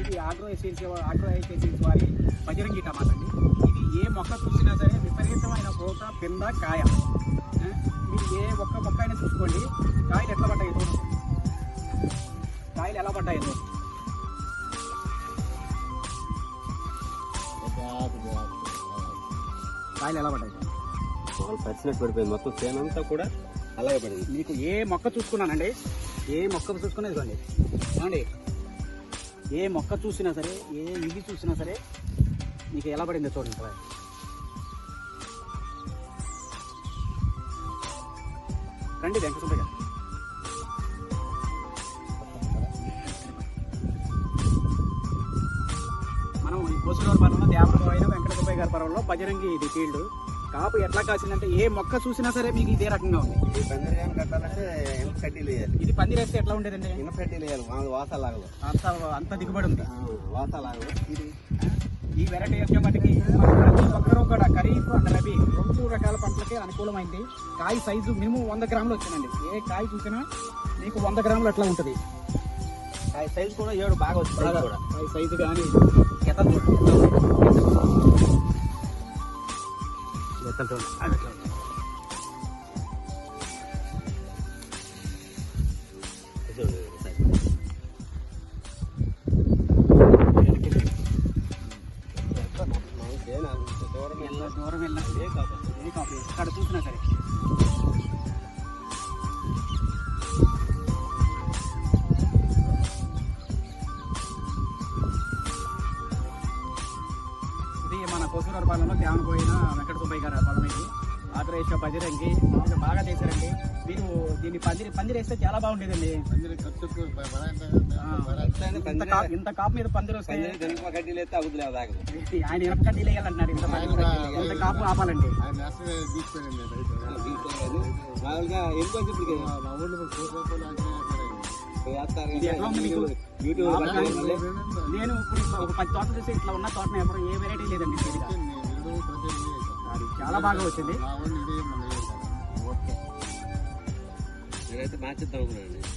ఇది ఆగ్రో ఎసెన్సీస్ వారి బజరంగి టమాటా అండి. ఇది ఏ మొక్క చూసినా సరే విపరీతమైన పూత, పింద, కాయ. మీరు ఏ ఒక్క మొక్క అయినా చూసుకోండి, కాయలు ఎట్లా పడ్డాయి, కాయలు ఎలా పడ్డాయి, కాయలు ఎలా పడ్డాయి, పరిచినట్టు పడిపోయింది. మొత్తం చేనంతా కూడా అలాగే పడింది. మీకు ఏ మొక్క చూసుకున్నానండి, ఏ మొక్క చూసుకున్నా ఇదిగోండి ఏమండి, ఏ మొక్క చూసినా సరే, ఏ ఇది చూసినా సరే మీకు ఎలా పడిందో చూడండి. రండి వెంకటసుబ్బయ్య గారు. మనం ఈ కోసినూరు పొలంలో దేవరపోయిన వెంకటసుబ్బయ్య గారి పొలంలో బజరంగి ఇది ఫీల్డ్. కాపు ఎట్లా కాసిందంటే ఏ మొక్క చూసినా సరే మీకు ఇదే రకంగా ఉంది. ఈ పందిరి కట్టాలంటే ఇనుప కడ్డీలు వేయాలి. ఇది పందిరేస్తే ఎట్లా ఉండేదండి, ఇనుప కడ్డీలు వేయాలి. వాసాలాగలు అంత దిగుబడి ఉంది. వాసాలాగలు ఇది ఈ వెరైటీ వచ్చేపటికి ప్రతి ఒక్కరూ కూడా ఖరీఫ్ అండ్ రబీ 2 రకాల పంటలకి అనుకూలమైంది. కాయ సైజు మినిమం 100 గ్రాములు వచ్చిందండి. ఏ కాయ చూసినా మీకు 100 గ్రాములు అట్లా ఉంటుంది. కాయ సైజు కూడా 7 బాగా వచ్చింది. కాయ సైజు కానీ దూరం వెళ్ళినా ఏ కాపు ఎక్కడ చూసినా సరే. ఇది మన కోసూరు పాలెంలో దేవనపోయిన వెంకటసుబ్బయ్య గారు పొలం. ఇది ఆగ్రహ బజరంగి మామూలుగా బాగా చేశారండి. మీరు దీన్ని పందిరి వేస్తే చాలా బాగుండేదండి. ఇంత కాపు మీద పందిరి వస్తే కడ్డీలు అయితే అవుతుంది. ఆయన ఇనప కడ్డీలు వేయాలంటున్నారు. ఇంత కాపు ఆపాలండి. మామూలుగా నేను ఇప్పుడు ఒక 10 తోటలు చూసి ఇట్లా ఉన్న తోటను ఎవరు ఏ వెరైటీ లేదండి. అది చాలా బాగా వచ్చింది. ఓకే, నేనైతే మార్చిద్దాం అనుకున్నాను.